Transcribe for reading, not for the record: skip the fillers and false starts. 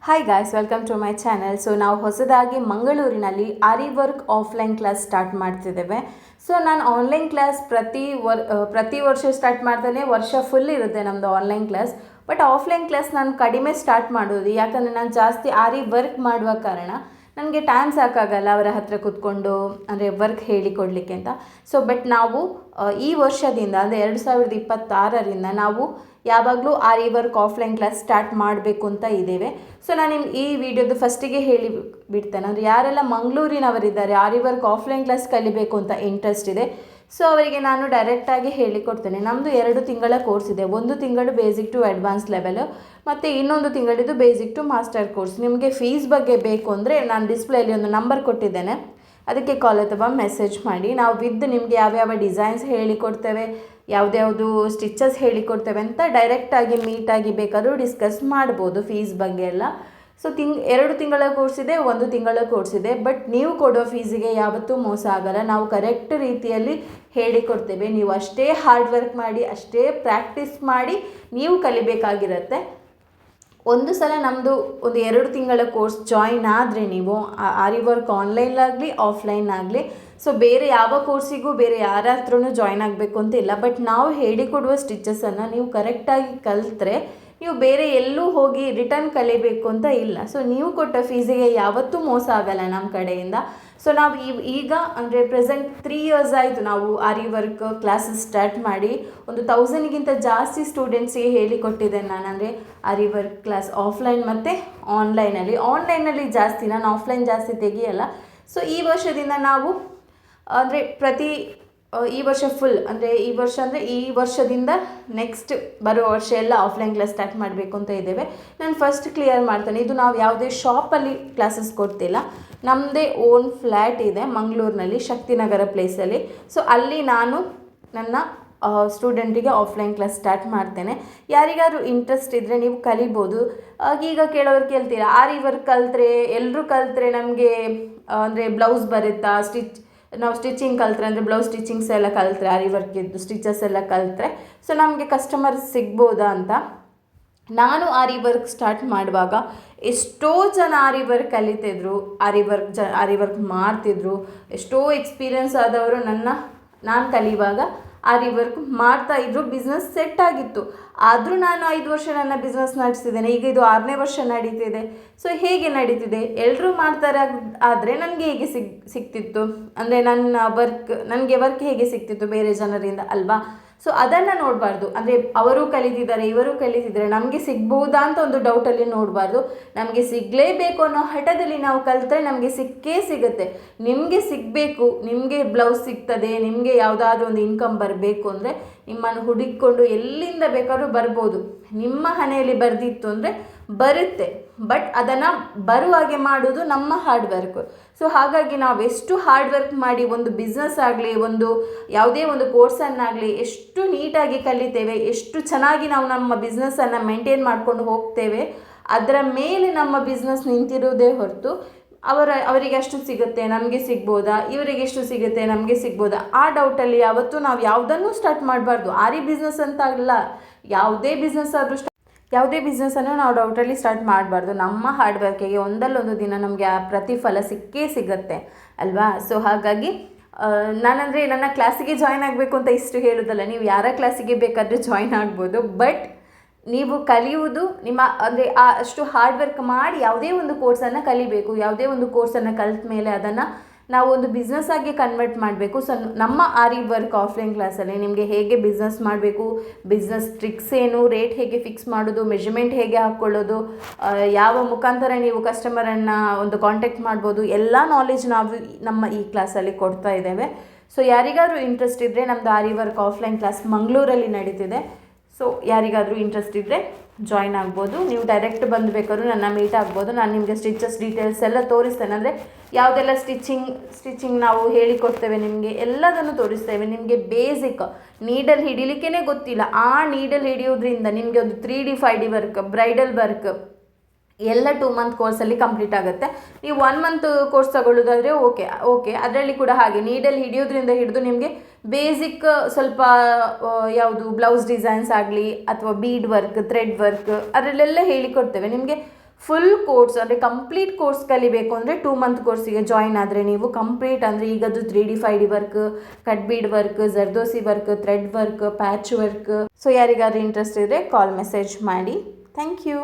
Hi guys, welcome to my channel. So ನಾವು ಹೊಸದಾಗಿ ಮಂಗಳೂರಿನಲ್ಲಿ aari work offline class start ಮಾಡ್ತಿದ್ದೇವೆ. ಸೊ ನಾನು ಆನ್ಲೈನ್ ಕ್ಲಾಸ್ ಪ್ರತಿ ವರ್ಷ ಸ್ಟಾರ್ಟ್ ಮಾಡ್ತೇನೆ. ವರ್ಷ ಫುಲ್ ಇರುತ್ತೆ ನಮ್ಮದು online class. But offline class ನಾನು ಕಡಿಮೆ ಸ್ಟಾರ್ಟ್ ಮಾಡೋದು, ಯಾಕಂದರೆ ನಾನು ಜಾಸ್ತಿ ಆರಿ ವರ್ಕ್ ಮಾಡುವ ಕಾರಣ ನನಗೆ ಟೈಮ್ ಸಾಕಾಗಲ್ಲ ಅವರ ಹತ್ರ ಕೂತ್ಕೊಂಡು ಅಂದರೆ ವರ್ಕ್ ಹೇಳಿಕೊಡಲಿಕ್ಕೆ ಅಂತ. ಸೊ ಬಟ್ ನಾವು ಈ ವರ್ಷದಿಂದ ಅಂದರೆ 2026ರಿಂದ ನಾವು ಯಾವಾಗಲೂ ಆರಿ ವರ್ಕ್ ಆಫ್ಲೈನ್ ಕ್ಲಾಸ್ ಸ್ಟಾರ್ಟ್ ಮಾಡಬೇಕು ಅಂತ ಇದ್ದೇವೆ. ಸೊ ನಾನು ಈ ವಿಡಿಯೋದು ಫಸ್ಟಿಗೆ ಹೇಳಿ ಬಿಡ್ತೇನೆ, ಅಂದರೆ ಯಾರೆಲ್ಲ ಮಂಗಳೂರಿನವರಿದ್ದಾರೆ ಆರಿ ವರ್ಕ್ ಆಫ್ಲೈನ್ ಕ್ಲಾಸ್ ಕಲಿಬೇಕು ಅಂತ ಇಂಟ್ರೆಸ್ಟ್ ಇದೆ, ಸೊ ಅವರಿಗೆ ನಾನು ಡೈರೆಕ್ಟಾಗಿ ಹೇಳಿಕೊಡ್ತೇನೆ. ನಮ್ಮದು 2 ತಿಂಗಳ ಕೋರ್ಸ್ ಇದೆ. 1 ತಿಂಗಳು ಬೇಸಿಕ್ ಟು ಅಡ್ವಾನ್ಸ್ ಲೆವೆಲ್ ಮತ್ತು ಇನ್ನೊಂದು ತಿಂಗಳಿದು ಬೇಸಿಕ್ ಟು ಮಾಸ್ಟರ್ ಕೋರ್ಸ್. ನಿಮಗೆ ಫೀಸ್ ಬಗ್ಗೆ ಬೇಕು ಅಂದರೆ ನಾನು ಡಿಸ್ಪ್ಲೇಯಲ್ಲಿ ಒಂದು ನಂಬರ್ ಕೊಟ್ಟಿದ್ದೇನೆ, ಅದಕ್ಕೆ ಕಾಲ್ ಅಥವಾ ಮೆಸೇಜ್ ಮಾಡಿ. ನಾವು ನಿಮಗೆ ಯಾವ್ಯಾವ ಡಿಸೈನ್ಸ್ ಹೇಳಿಕೊಡ್ತೇವೆ, ಯಾವುದ್ಯಾವುದು ಸ್ಟಿಚಸ್ ಹೇಳಿಕೊಡ್ತೇವೆ ಅಂತ ಡೈರೆಕ್ಟಾಗಿ ಮೀಟಾಗಿ ಬೇಕಾದರೂ ಡಿಸ್ಕಸ್ ಮಾಡ್ಬೋದು ಫೀಸ್ ಬಗ್ಗೆ ಎಲ್ಲ. ಸೊ 2 ತಿಂಗಳ ಕೋರ್ಸ್ ಇದೆ, 1 ತಿಂಗಳ ಕೋರ್ಸ್ ಇದೆ. ಬಟ್ ನೀವು ಕೊಡೋ ಫೀಸಿಗೆ ಯಾವತ್ತೂ ಮೋಸ ಆಗಲ್ಲ. ನಾವು ಕರೆಕ್ಟ್ ರೀತಿಯಲ್ಲಿ ಹೇಳಿಕೊಡ್ತೇವೆ. ನೀವು ಅಷ್ಟೇ ಹಾರ್ಡ್ ವರ್ಕ್ ಮಾಡಿ, ಅಷ್ಟೇ ಪ್ರಾಕ್ಟೀಸ್ ಮಾಡಿ ನೀವು ಕಲಿಬೇಕಾಗಿರುತ್ತೆ. ಒಂದು ಸಲ ನಮ್ಮದು ಒಂದು 2 ತಿಂಗಳ ಕೋರ್ಸ್ ಜಾಯಿನ್ ಆದರೆ ನೀವು ಆರಿ ವರ್ಕ್ ಆನ್ಲೈನಾಗಲಿ ಆಫ್ಲೈನ್ ಆಗಲಿ, ಸೊ ಬೇರೆ ಯಾವ ಕೋರ್ಸಿಗೂ ಬೇರೆ ಯಾರ ಹತ್ರನೂ ಜಾಯ್ನ್ ಆಗಬೇಕು ಅಂತ ಇಲ್ಲ. ಬಟ್ ನಾವು ಹೇಳಿಕೊಡುವ ಸ್ಟಿಚಸನ್ನು ನೀವು ಕರೆಕ್ಟಾಗಿ ಕಲಿತ್ರೆ ನೀವು ಬೇರೆ ಎಲ್ಲೂ ಹೋಗಿ ರಿಟರ್ನ್ ಕಲಿಬೇಕು ಅಂತ ಇಲ್ಲ. ಸೊ ನೀವು ಕೊಟ್ಟ ಫೀಸಿಗೆ ಯಾವತ್ತೂ ಮೋಸ ಆಗಲ್ಲ ನಮ್ಮ ಕಡೆಯಿಂದ. ಸೊ ನಾವು ಈಗ ಅಂದರೆ ಪ್ರೆಸೆಂಟ್ 3 ಇಯರ್ಸ್ ಆಯಿತು ನಾವು ಆರಿ ವರ್ಕ್ ಕ್ಲಾಸಸ್ ಸ್ಟಾರ್ಟ್ ಮಾಡಿ. ಒಂದು 1000ಗಿಂತ ಜಾಸ್ತಿ ಸ್ಟೂಡೆಂಟ್ಸಿಗೆ ಹೇಳಿಕೊಟ್ಟಿದ್ದೇನೆ ನಾನು, ಅಂದರೆ ಆರಿ ವರ್ಕ್ ಕ್ಲಾಸ್ ಆಫ್ಲೈನ್ ಮತ್ತು ಆನ್ಲೈನಲ್ಲಿ ಜಾಸ್ತಿ, ನಾನು ಆಫ್ಲೈನ್ ಜಾಸ್ತಿ ತೆಗಿಯಲ್ಲ. ಸೊ ಈ ವರ್ಷದಿಂದ ನಾವು ಅಂದರೆ ಈ ವರ್ಷ ಫುಲ್ ಅಂದರೆ ಈ ವರ್ಷದಿಂದ ನೆಕ್ಸ್ಟ್ ಬರೋ ವರ್ಷ ಎಲ್ಲ ಆಫ್ಲೈನ್ ಕ್ಲಾಸ್ ಸ್ಟಾರ್ಟ್ ಮಾಡಬೇಕು ಅಂತ ಇದ್ದೇವೆ. ನಾನು ಫಸ್ಟ್ ಕ್ಲಿಯರ್ ಮಾಡ್ತೇನೆ, ಇದು ನಾವು ಯಾವುದೇ ಶಾಪಲ್ಲಿ ಕ್ಲಾಸಸ್ ಕೊಡ್ತಿಲ್ಲ. ನಮ್ಮದೇ ಓನ್ ಫ್ಲ್ಯಾಟ್ ಇದೆ ಮಂಗಳೂರಿನಲ್ಲಿ, ಶಕ್ತಿನಗರ ಪ್ಲೇಸಲ್ಲಿ. ಸೊ ಅಲ್ಲಿ ನಾನು ನನ್ನ ಸ್ಟೂಡೆಂಟಿಗೆ ಆಫ್ಲೈನ್ ಕ್ಲಾಸ್ ಸ್ಟಾರ್ಟ್ ಮಾಡ್ತೇನೆ. ಯಾರಿಗಾದ್ರೂ ಇಂಟ್ರೆಸ್ಟ್ ಇದ್ದರೆ ನೀವು ಕಲಿಬೋದು. ಈಗ ಕೇಳೋರು ಕೇಳ್ತೀರಾ, ಆರಿ ವರ್ಕ್ ಕಲಿತ್ರೆ ಎಲ್ಲರೂ ಕಲಿತ್ರೆ ನಮಗೆ ಅಂದರೆ ಬ್ಲೌಸ್ ಬರುತ್ತಾ, ನಾವು ಸ್ಟಿಚಿಂಗ್ ಕಲಿತ್ರೆ ಅಂದರೆ ಬ್ಲೌಸ್ ಸ್ಟಿಚಿಂಗ್ಸ್ ಎಲ್ಲ ಕಲಿತ್ರೆ, ಆರಿ ವರ್ಕಿದ್ದು ಸ್ಟಿಚಸ್ ಎಲ್ಲ ಕಲಿತ್ರೆ ಸೊ ನಮಗೆ ಕಸ್ಟಮರ್ ಸಿಗ್ಬೋದಾ ಅಂತ. ನಾನು ಆರಿ ವರ್ಕ್ ಸ್ಟಾರ್ಟ್ ಮಾಡುವಾಗ ಎಷ್ಟೋ ಜನ ಆರಿ ವರ್ಕ್ ಕಲಿತಿದ್ರು, ಆರಿ ವರ್ಕ್ ಮಾಡ್ತಿದ್ರು. ಎಷ್ಟೋ ಎಕ್ಸ್ಪೀರಿಯನ್ಸ್ ಆದವರು ನಾನು ಕಲಿಯುವಾಗ ಆರಿ ವರ್ಕ್ ಮಾಡ್ತಾಯಿದ್ರು, ಬಿಸ್ನೆಸ್ ಸೆಟ್ ಆಗಿತ್ತು. ಆದರೂ ನಾನು 5 ವರ್ಷ ನನ್ನ ಬಿಸ್ನೆಸ್ ನಡೆಸಿದ್ದೇನೆ. ಈಗ ಇದು 6ನೇ ವರ್ಷ ನಡೀತಿದೆ. ಸೊ ಹೇಗೆ ನಡೀತಿದೆ, ಎಲ್ಲರೂ ಮಾಡ್ತಾರೆ ಆದರೆ ನನಗೆ ಹೇಗೆ ಸಿಗ್ತಿತ್ತು ಅಂದರೆ ನನಗೆ ವರ್ಕ್ ಹೇಗೆ ಸಿಗ್ತಿತ್ತು ಬೇರೆ ಜನರಿಂದ ಅಲ್ವಾ. ಸೊ ಅದನ್ನು ನೋಡಬಾರ್ದು, ಅಂದರೆ ಅವರು ಕಲಿತಿದ್ದಾರೆ ಇವರು ಕಲಿತಿದ್ದಾರೆ ನಮಗೆ ಸಿಗ್ಬೋದಾ ಅಂತ ಒಂದು ಡೌಟಲ್ಲಿ ನೋಡಬಾರ್ದು. ನಮಗೆ ಸಿಗಲೇಬೇಕು ಅನ್ನೋ ಹಠದಲ್ಲಿ ನಾವು ಕಲಿತ್ರೆ ನಮಗೆ ಸಿಕ್ಕೇ ಸಿಗುತ್ತೆ. ನಿಮಗೆ ಸಿಗಬೇಕು, ನಿಮಗೆ ಬ್ಲೌಸ್ ಸಿಗ್ತದೆ, ನಿಮಗೆ ಯಾವುದಾದ್ರೂ ಒಂದು ಇನ್ಕಮ್ ಬರಬೇಕು ಅಂದರೆ ನಿಮ್ಮನ್ನು ಹುಡುಕಿಕೊಂಡು ಎಲ್ಲಿಂದ ಬೇಕಾದ್ರೂ ಬರ್ಬೋದು. ನಿಮ್ಮ ಹಣೆಯಲ್ಲಿ ಬರೆದಿತ್ತು ಅಂದರೆ ಬರುತ್ತೆ. ಬಟ್ ಅದನ್ನು ಬರುವಾಗೆ ಮಾಡೋದು ನಮ್ಮ ಹಾರ್ಡ್ ವರ್ಕ್. ಸೊ ಹಾಗಾಗಿ ನಾವು ಎಷ್ಟು ಹಾರ್ಡ್ ವರ್ಕ್ ಮಾಡಿ ಒಂದು ಬಿಸ್ನೆಸ್ ಆಗಲಿ, ಯಾವುದೇ ಒಂದು ಕೋರ್ಸನ್ನಾಗಲಿ ಎಷ್ಟು ನೀಟಾಗಿ ಕಲಿತೇವೆ, ಎಷ್ಟು ಚೆನ್ನಾಗಿ ನಾವು ನಮ್ಮ ಬಿಸ್ನೆಸ್ಸನ್ನು ಮೇಂಟೈನ್ ಮಾಡ್ಕೊಂಡು ಹೋಗ್ತೇವೆ, ಅದರ ಮೇಲೆ ನಮ್ಮ ಬಿಸ್ನೆಸ್ ನಿಂತಿರೋದೇ ಹೊರತು ಅವರಿಗೆ ಅಷ್ಟು ಸಿಗುತ್ತೆ ನಮಗೆ ಸಿಗ್ಬೋದಾ, ಇವರಿಗೆ ಎಷ್ಟು ಸಿಗುತ್ತೆ ನಮಗೆ ಸಿಗ್ಬೋದಾ, ಆ ಡೌಟಲ್ಲಿ ಯಾವತ್ತೂ ನಾವು ಯಾವುದನ್ನು ಸ್ಟಾರ್ಟ್ ಮಾಡಬಾರ್ದು. ಆರಿ ಬಿಸ್ನೆಸ್ ಅಂತ ಅಲ್ಲ, ಯಾವುದೇ ಬಿಸ್ನೆಸ್ಸನ್ನು ನಾವು ಡೌಟಲ್ಲಿ ಸ್ಟಾರ್ಟ್ ಮಾಡಬಾರ್ದು. ನಮ್ಮ ಹಾರ್ಡ್ ವರ್ಕಿಗೆ ಒಂದಲ್ಲೊಂದು ದಿನ ನಮಗೆ ಆ ಪ್ರತಿಫಲ ಸಿಕ್ಕೇ ಸಿಗುತ್ತೆ ಅಲ್ವಾ. ಸೊ ಹಾಗಾಗಿ ನಾನಂದರೆ ನನ್ನ ಕ್ಲಾಸಿಗೆ ಜಾಯ್ನ್ ಆಗಬೇಕು ಅಂತ ಇಷ್ಟು ಹೇಳೋದಲ್ಲ, ನೀವು ಯಾರ ಕ್ಲಾಸಿಗೆ ಬೇಕಾದರೆ ಜಾಯ್ನ್ ಆಗ್ಬೋದು. ಬಟ್ ನೀವು ಕಲಿಯುವುದು ಅಂದರೆ ಅಷ್ಟು ಹಾರ್ಡ್ ವರ್ಕ್ ಮಾಡಿ ಯಾವುದೇ ಒಂದು ಕೋರ್ಸನ್ನು ಕಲಿಬೇಕು. ಯಾವುದೇ ಒಂದು ಕೋರ್ಸನ್ನು ಕಲಿತ ಮೇಲೆ ಅದನ್ನು ನಾವು ಒಂದು ಬಿಸ್ನೆಸ್ ಆಗಿ ಕನ್ವರ್ಟ್ ಮಾಡಬೇಕು. ಸೊ ನಮ್ಮ ಆರಿ ವರ್ಕ್ ಆಫ್ಲೈನ್ ಕ್ಲಾಸಲ್ಲಿ ನಿಮಗೆ ಹೇಗೆ ಬಿಸ್ನೆಸ್ ಮಾಡಬೇಕು, ಬಿಸ್ನೆಸ್ ಟ್ರಿಕ್ಸ್ ಏನು, ರೇಟ್ ಹೇಗೆ ಫಿಕ್ಸ್ ಮಾಡೋದು, ಮೆಜರ್ಮೆಂಟ್ ಹೇಗೆ ಹಾಕ್ಕೊಳ್ಳೋದು, ಯಾವ ಮುಖಾಂತರ ನೀವು ಕಸ್ಟಮರನ್ನು ಒಂದು ಕಾಂಟ್ಯಾಕ್ಟ್ ಮಾಡ್ಬೋದು, ಎಲ್ಲ ನಾಲೆಜ್ ನಾವು ನಮ್ಮ ಈ ಕ್ಲಾಸಲ್ಲಿ ಕೊಡ್ತಾ ಇದ್ದೇವೆ. ಸೊ ಯಾರಿಗಾದ್ರೂ ಇಂಟ್ರೆಸ್ಟ್ ಇದ್ದರೆ ನಮ್ಮದು ಆರಿ ವರ್ಕ್ ಆಫ್ಲೈನ್ ಕ್ಲಾಸ್ ಮಂಗಳೂರಲ್ಲಿ ನಡೀತಿದೆ. ಸೊ ಯಾರಿಗಾದರೂ ಇಂಟ್ರೆಸ್ಟ್ ಇದ್ದರೆ ಜಾಯ್ನ್ ಆಗ್ಬೋದು. ನೀವು ಡೈರೆಕ್ಟ್ ಬಂದು ಬೇಕಾದ್ರೂ ನನ್ನ ಮೀಟ್ ಆಗ್ಬೋದು. ನಾನು ನಿಮಗೆ ಸ್ಟಿಚಸ್ ಡೀಟೇಲ್ಸ್ ಎಲ್ಲ ತೋರಿಸ್ತೇನೆ, ಅಂದರೆ ಯಾವುದೆಲ್ಲ ಸ್ಟಿಚಿಂಗ್ ನಾವು ಹೇಳಿಕೊಡ್ತೇವೆ, ನಿಮಗೆ ಎಲ್ಲದನ್ನು ತೋರಿಸ್ತೇವೆ. ನಿಮಗೆ ಬೇಸಿಕ್ ನೀಡಲ್ ಹಿಡಿಲಿಕ್ಕೇ ಗೊತ್ತಿಲ್ಲ, ಆ ನೀಡಲ್ ಹಿಡಿಯೋದ್ರಿಂದ ನಿಮಗೆ ಒಂದು 3D 5D work, bridal work ಎಲ್ಲ 2 ಮಂತ್ ಕೋರ್ಸಲ್ಲಿ ಕಂಪ್ಲೀಟ್ ಆಗುತ್ತೆ. ನೀವು 1 ಮಂತ್ ಕೋರ್ಸ್ ತಗೊಳ್ಳೋದಾದರೆ ಓಕೆ ಅದರಲ್ಲಿ ಕೂಡ ಹಾಗೆ ನೀಡಲ್ ಹಿಡಿಯೋದ್ರಿಂದ ಹಿಡಿದು ನಿಮಗೆ ಬೇಸಿಕ್ ಸ್ವಲ್ಪ ಯಾವುದು ಬ್ಲೌಸ್ ಡಿಸೈನ್ಸ್ ಆಗಲಿ ಅಥವಾ ಬೀಡ್ ವರ್ಕ್, ಥ್ರೆಡ್ ವರ್ಕ್ ಅದರಲ್ಲೆಲ್ಲ ಹೇಳಿಕೊಡ್ತೇವೆ. ನಿಮಗೆ ಫುಲ್ ಕೋರ್ಸ್ ಅಂದರೆ ಕಂಪ್ಲೀಟ್ ಕೋರ್ಸ್ ಕಲಿಬೇಕು ಅಂದರೆ 2 ಮಂತ್ ಕೋರ್ಸಿಗೆ ಜಾಯಿನ್ ಆದರೆ ನೀವು ಕಂಪ್ಲೀಟ್ ಅಂದರೆ ಈಗದು 3D 5D work, cut bead work, zardosi work, thread work, patch work. So ಯಾರಿಗಾದ್ರೂ ಇಂಟ್ರೆಸ್ಟ್ ಇದ್ದರೆ ಕಾಲ್ ಮೆಸೇಜ್ ಮಾಡಿ. Thank you.